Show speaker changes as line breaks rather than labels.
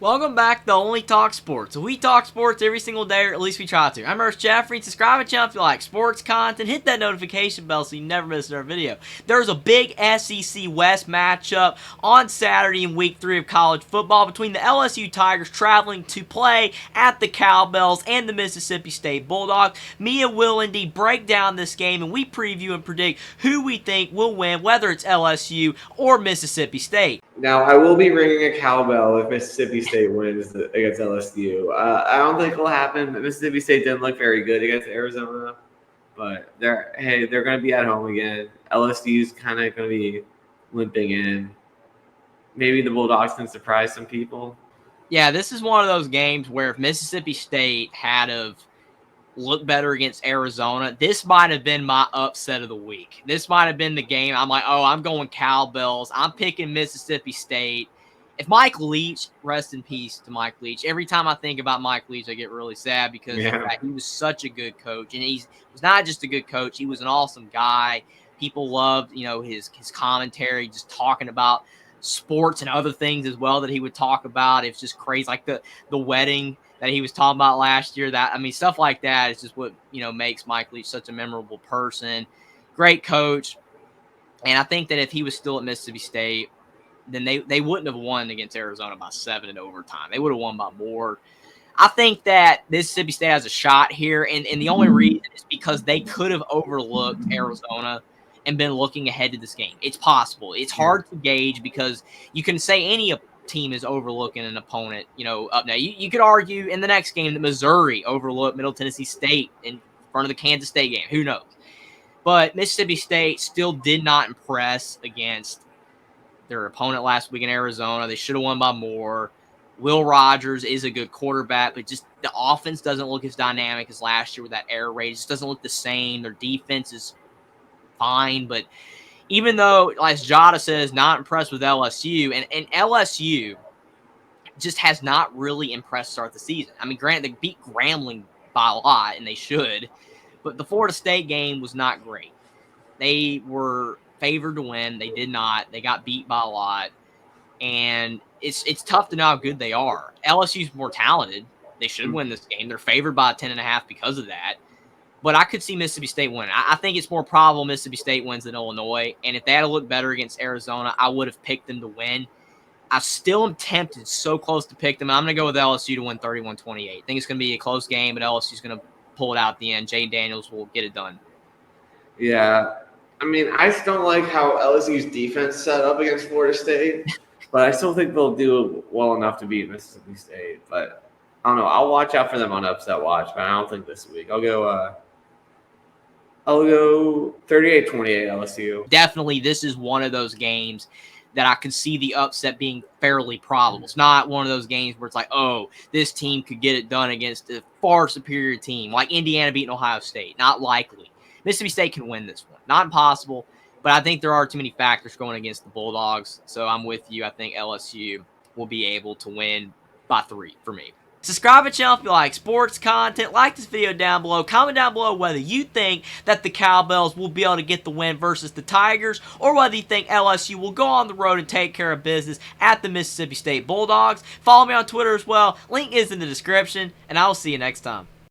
Welcome back to Only Talk Sports. We talk sports every single day, or at least we try to. I'm Ernst Jeffrey. Subscribe to the channel if you like sports content. Hit that notification bell so you never miss our video. There's a big SEC West matchup on Saturday in Week 3 of college football between the LSU Tigers traveling to play at the Cowbells and the Mississippi State Bulldogs. Me and WillND break down this game, and we preview and predict who we think will win, whether it's LSU or Mississippi State.
Now, I will be ringing a cowbell if Mississippi State wins against LSU. I don't think it'll happen. Mississippi State didn't look very good against Arizona, but they're going to be at home again. LSU's kind of going to be limping in. Maybe the Bulldogs can surprise some people.
Yeah, this is one of those games where if Mississippi State had of looked better against Arizona, this might have been my upset of the week. This might have been the game I'm like, oh, I'm going Cowbells. I'm picking Mississippi State. If Mike Leach, rest in peace to Mike Leach. Every time I think about Mike Leach, I get really sad because he was such a good coach. And he was not just a good coach. He was an awesome guy. People loved, his commentary, just talking about sports and other things as well that he would talk about. It's just crazy. Like the wedding that he was talking about last year. Stuff like that is just what, makes Mike Leach such a memorable person. Great coach. And I think that if he was still at Mississippi State, then they wouldn't have won against Arizona by 7 in overtime. They would have won by more. I think that Mississippi State has a shot here. And the only reason is because they could have overlooked Arizona and been looking ahead to this game. It's possible. It's hard to gauge because you can say any team is overlooking an opponent, up now. You could argue in the next game that Missouri overlooked Middle Tennessee State in front of the Kansas State game. Who knows? But Mississippi State still did not impress against their opponent last week in Arizona. They should have won by more. Will Rogers is a good quarterback, but just the offense doesn't look as dynamic as last year with that air raid. It just doesn't look the same. Their defense is fine, but even though, as Jada says, not impressed with LSU, and LSU just has not really impressed to start the season. I mean, granted, they beat Grambling by a lot, and they should, but the Florida State game was not great. They were favored to win. They did not. They got beat by a lot, and it's tough to know how good they are. LSU's more talented. They should win this game. They're favored by 10.5 because of that. But I could see Mississippi State winning. I think it's more probable Mississippi State wins than Illinois. And if they had looked better against Arizona, I would have picked them to win. I still am tempted, so close to pick them. I'm going to go with LSU to win 31-28. I think it's going to be a close game, but LSU's going to pull it out at the end. Jayden Daniels will get it done.
Yeah. I mean, I just don't like how LSU's defense set up against Florida State. But I still think they'll do well enough to beat Mississippi State. But I don't know. I'll watch out for them on Upset Watch, but I don't think this week. I'll go 38-28 LSU.
Definitely, this is one of those games that I could see the upset being fairly probable. It's not one of those games where it's like, oh, this team could get it done against a far superior team, like Indiana beating Ohio State. Not likely. Mississippi State can win this one. Not impossible, but I think there are too many factors going against the Bulldogs, so I'm with you. I think LSU will be able to win by 3 for me. Subscribe to the channel if you like sports content. Like this video down below. Comment down below whether you think that the Cowbells will be able to get the win versus the Tigers, or whether you think LSU will go on the road and take care of business at the Mississippi State Bulldogs. Follow me on Twitter as well. Link is in the description, and I will see you next time.